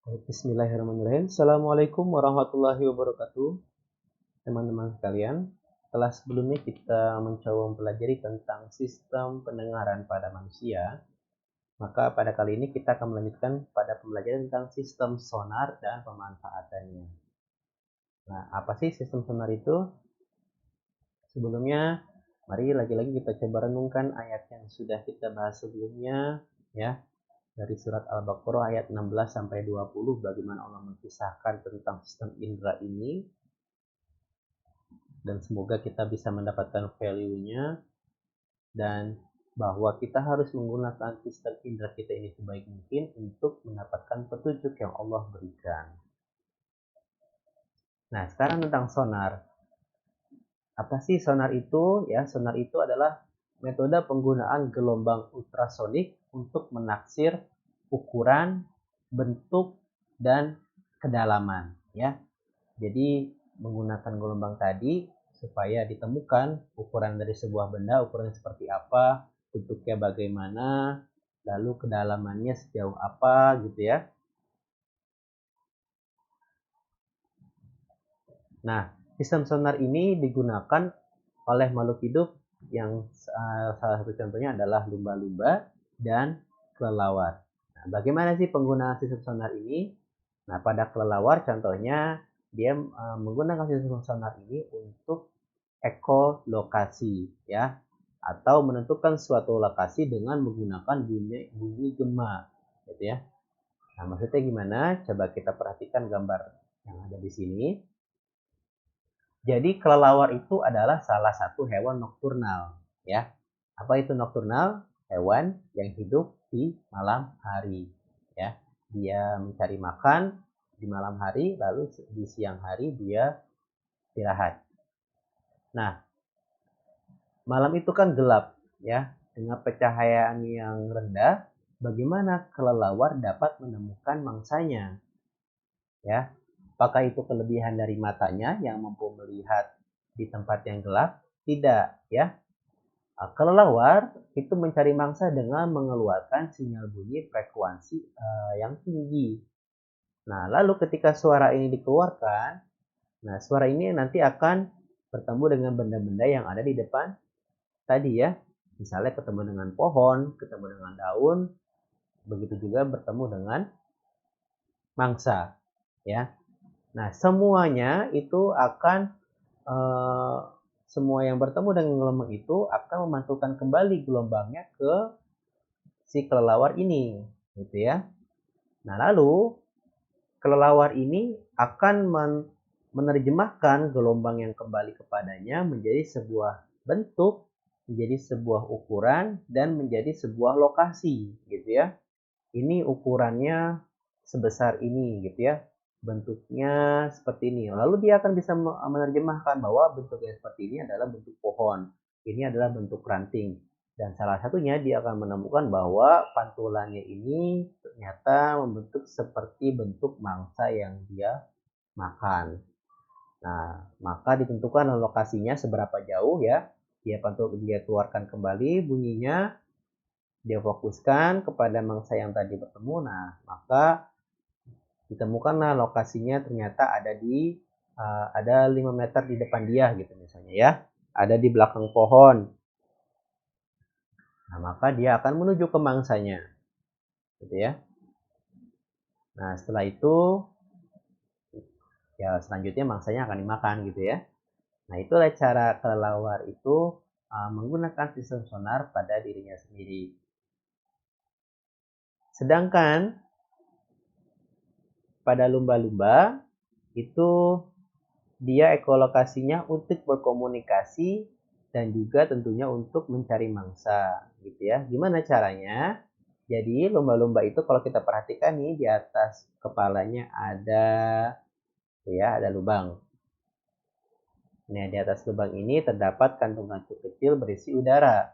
Bismillahirrahmanirrahim. Assalamualaikum warahmatullahi wabarakatuh, teman-teman sekalian. Setelah sebelumnya kita mencoba mempelajari tentang sistem pendengaran pada manusia, maka pada kali ini kita akan melanjutkan pada pembelajaran tentang sistem sonar dan pemanfaatannya. Nah, apa sih sistem sonar itu? Sebelumnya, mari lagi-lagi kita coba renungkan ayat yang sudah kita bahas sebelumnya, ya. Dari surat Al-Baqarah ayat 16 sampai 20, bagaimana Allah mengisahkan tentang sistem indera ini, dan semoga kita bisa mendapatkan value-nya, dan bahwa kita harus menggunakan sistem indera kita ini sebaik mungkin untuk mendapatkan petunjuk yang Allah berikan. Nah, sekarang tentang sonar. Apa sih sonar itu? Ya, sonar itu adalah metode penggunaan gelombang ultrasonik untuk menaksir ukuran, bentuk, dan kedalaman, ya. Jadi menggunakan gelombang tadi supaya ditemukan ukuran dari sebuah benda, ukurannya seperti apa, bentuknya bagaimana, lalu kedalamannya sejauh apa gitu ya. Nah, sistem sonar ini digunakan oleh makhluk hidup yang salah satu contohnya adalah lumba-lumba dan kelelawar. Nah, bagaimana sih penggunaan sistem sonar ini? Nah, pada kelelawar contohnya dia menggunakan sistem sonar ini untuk ekolokasi, ya, atau menentukan suatu lokasi dengan menggunakan bunyi gema, gitu ya. Nah, maksudnya gimana? Coba kita perhatikan gambar yang ada di sini. Jadi kelelawar itu adalah salah satu hewan nokturnal, ya. Apa itu nokturnal? Hewan yang hidup di malam hari, ya. Dia mencari makan di malam hari, lalu di siang hari dia istirahat. Nah, malam itu kan gelap, ya. Dengan pencahayaan yang rendah, bagaimana kelelawar dapat menemukan mangsanya, ya? Apakah itu kelebihan dari matanya yang mampu melihat di tempat yang gelap? Tidak, ya. Kelelawar itu mencari mangsa dengan mengeluarkan sinyal bunyi frekuensi yang tinggi. Nah, lalu ketika suara ini dikeluarkan, nah suara ini nanti akan bertemu dengan benda-benda yang ada di depan tadi ya. Misalnya ketemu dengan pohon, ketemu dengan daun, begitu juga bertemu dengan mangsa, ya. Nah, semuanya itu akan eh, semua yang bertemu dengan gelombang itu akan memantulkan kembali gelombangnya ke si kelelawar ini, gitu ya. Nah, lalu kelelawar ini akan menerjemahkan gelombang yang kembali kepadanya menjadi sebuah bentuk, menjadi sebuah ukuran, dan menjadi sebuah lokasi, gitu ya. Ini ukurannya sebesar ini, gitu ya. Bentuknya seperti ini. Lalu dia akan bisa menerjemahkan bahwa bentuknya seperti ini adalah bentuk pohon. Ini adalah bentuk ranting. Dan salah satunya dia akan menemukan bahwa pantulannya ini ternyata membentuk seperti bentuk mangsa yang dia makan. Nah, maka ditentukan lokasinya seberapa jauh ya. Dia keluarkan kembali bunyinya, dia fokuskan kepada mangsa yang tadi bertemu. Nah, maka ditemukanlah lokasinya ternyata ada 5 meter di depan dia gitu misalnya ya. Ada di belakang pohon. Nah, maka dia akan menuju ke mangsanya. Gitu ya. Nah, setelah itu ya selanjutnya mangsanya akan dimakan gitu ya. Nah, itulah cara kelelawar itu menggunakan sistem sonar pada dirinya sendiri. Sedangkan pada lumba-lumba itu dia ekolokasinya untuk berkomunikasi dan juga tentunya untuk mencari mangsa gitu ya. Gimana caranya? Jadi lumba-lumba itu kalau kita perhatikan nih di atas kepalanya ada lubang. Nah, di atas lubang ini terdapat kantung-kantung kecil berisi udara.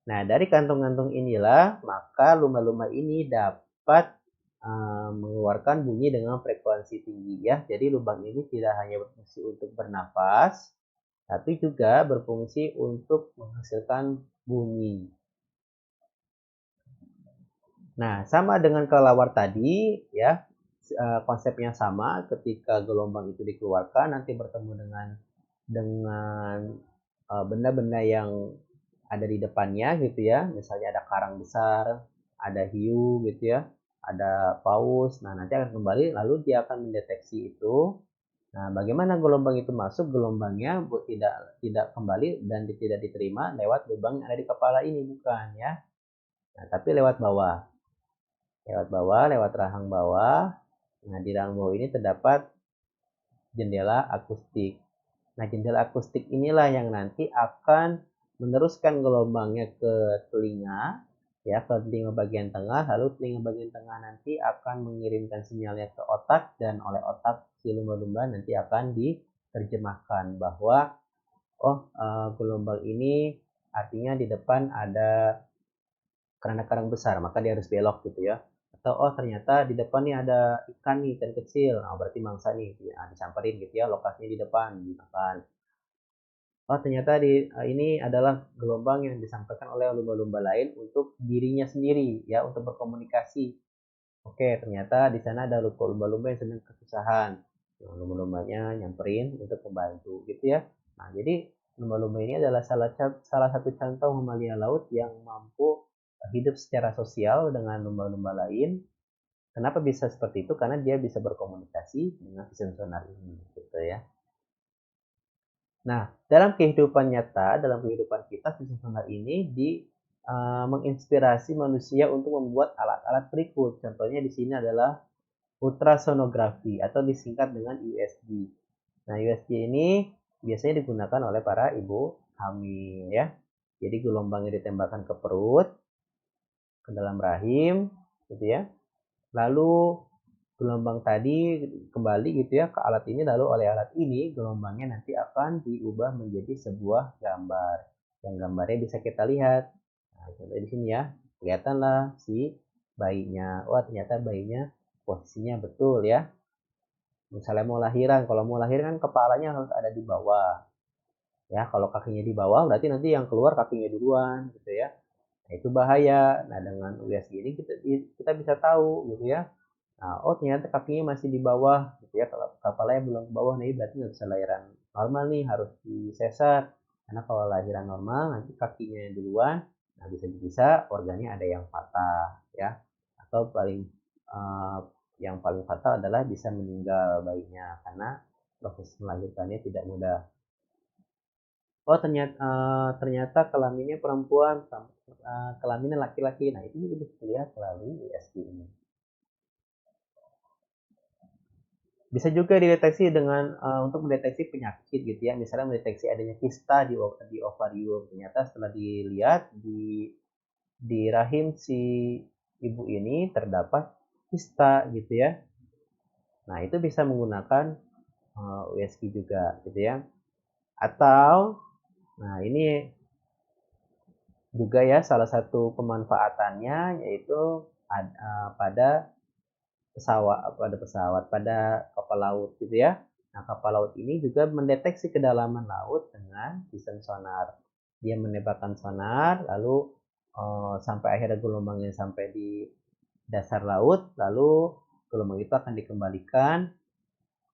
Nah, dari kantung-kantung inilah maka lumba-lumba ini dapat mengeluarkan bunyi dengan frekuensi tinggi ya. Jadi lubang ini tidak hanya berfungsi untuk bernafas, tapi juga berfungsi untuk menghasilkan bunyi. Nah, sama dengan kelelawar tadi ya, konsepnya sama ketika gelombang itu dikeluarkan nanti bertemu dengan benda-benda yang ada di depannya gitu ya, misalnya ada karang besar, ada hiu gitu ya, ada paus. Nah, nanti akan kembali lalu dia akan mendeteksi itu. Nah, bagaimana gelombang itu masuk? Gelombangnya tidak kembali dan tidak diterima lewat lubang yang ada di kepala ini, bukan ya. Nah, tapi lewat bawah. Lewat bawah, lewat rahang bawah. Nah, di rahang bawah ini terdapat jendela akustik. Nah, jendela akustik inilah yang nanti akan meneruskan gelombangnya ke telinga, ya, ke telinga bagian tengah, lalu telinga bagian tengah nanti akan mengirimkan sinyalnya ke otak, dan oleh otak si lumba-lumba nanti akan diterjemahkan bahwa, oh, gelombang ini artinya di depan ada karang besar, maka dia harus belok gitu ya. Atau oh ternyata di depan nih ada ikan nih, ikan kecil, nah, berarti mangsa nih, ya, disamperin gitu ya, lokasinya di depan, dimakan. Oh ternyata ini adalah gelombang yang disampaikan oleh lumba-lumba lain untuk dirinya sendiri ya, untuk berkomunikasi. Oke, ternyata di sana ada lumba-lumba yang sedang kesusahan. Nah, lumba-lumbanya nyamperin untuk membantu gitu ya. Nah, jadi lumba-lumba ini adalah salah satu contoh mamalia laut yang mampu hidup secara sosial dengan lumba-lumba lain. Kenapa bisa seperti itu? Karena dia bisa berkomunikasi dengan sistem sonar ini gitu ya. Nah, dalam kehidupan nyata, dalam kehidupan kita, sistem sonar ini menginspirasi manusia untuk membuat alat-alat berikut. Contohnya di sini adalah ultrasonografi atau disingkat dengan USG. Nah, USG ini biasanya digunakan oleh para ibu hamil ya. Jadi gelombangnya ditembakkan ke perut, ke dalam rahim, gitu ya. Lalu gelombang tadi kembali gitu ya ke alat ini, lalu oleh alat ini gelombangnya nanti akan diubah menjadi sebuah gambar. Yang gambarnya bisa kita lihat. Nah, contoh di sini ya. Kelihatanlah si bayinya. Wah, ternyata bayinya posisinya betul ya. Misalnya mau lahiran, kalau mau lahiran kan kepalanya harus ada di bawah. Ya, kalau kakinya di bawah berarti nanti yang keluar kakinya duluan gitu ya. Nah, itu bahaya. Nah, dengan USG ini kita bisa tahu gitu ya. Nah, oh ternyata kakinya masih di bawah gitu ya. Kalau kepalanya belum ke bawah nih berarti nggak bisa lahiran normal nih, harus disesar. Karena kalau lahiran normal nanti kakinya duluan, nah bisa organnya ada yang patah ya. Atau uh, yang paling fatal adalah bisa meninggal bayinya karena proses melahirkannya tidak mudah. Oh ternyata kelaminnya perempuan, kelaminnya laki-laki. Nah itu juga bisa dilihat melalui USG ini. Bisa juga dideteksi dengan untuk mendeteksi penyakit gitu ya. Misalnya mendeteksi adanya kista di ovarium. Ternyata setelah dilihat di rahim si ibu ini terdapat kista gitu ya. Nah, itu bisa menggunakan USG juga gitu ya. Atau nah ini juga ya salah satu pemanfaatannya yaitu pada pada kapal laut gitu ya. Nah, kapal laut ini juga mendeteksi kedalaman laut dengan sistem sonar. Dia menembakkan sonar, lalu sampai akhirnya gelombangnya sampai di dasar laut, lalu gelombang itu akan dikembalikan,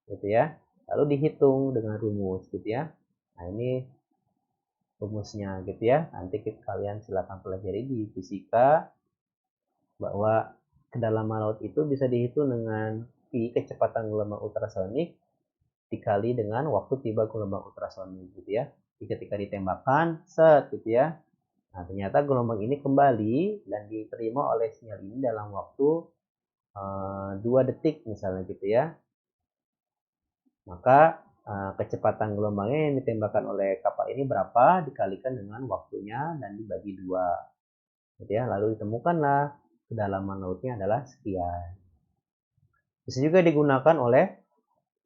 gitu ya. Lalu dihitung dengan rumus, gitu ya. Nah, ini rumusnya, gitu ya. Nanti kalian silakan pelajari di fisika bahwa kedalaman laut itu bisa dihitung dengan V, kecepatan gelombang ultrasonik, dikali dengan waktu tiba gelombang ultrasonik gitu ya. Jadi ketika ditembakkan, set gitu ya. Nah, ternyata gelombang ini kembali dan diterima oleh sinyal ini dalam waktu 2 detik misalnya gitu ya. Maka kecepatan gelombangnya yang ditembakkan oleh kapal ini berapa dikalikan dengan waktunya dan dibagi 2. Gitu ya. Lalu ditemukanlah kedalaman lautnya adalah sekian. Bisa juga digunakan oleh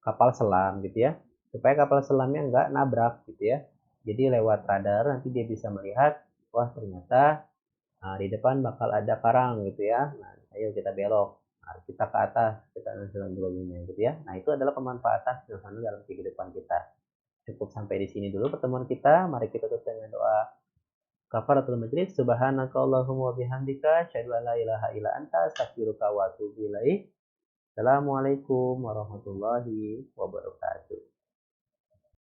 kapal selam gitu ya, supaya kapal selamnya nggak nabrak gitu ya. Jadi lewat radar nanti dia bisa melihat, wah ternyata di depan bakal ada karang gitu ya. Nah, ayo kita belok. Nah, kita ke atas, kita dan sebagainya gitu ya. Nah, itu adalah pemanfaatan sederhana dalam kehidupan kita. Cukup sampai di sini dulu pertemuan kita. Mari kita tutup dengan doa kafaratul majlis. Subhanakallahumma wa bihamdika, asyhadu an la ilaha illa anta, astaghfiruka wa atubu ilaik. Assalamualaikum warahmatullahi wabarakatuh.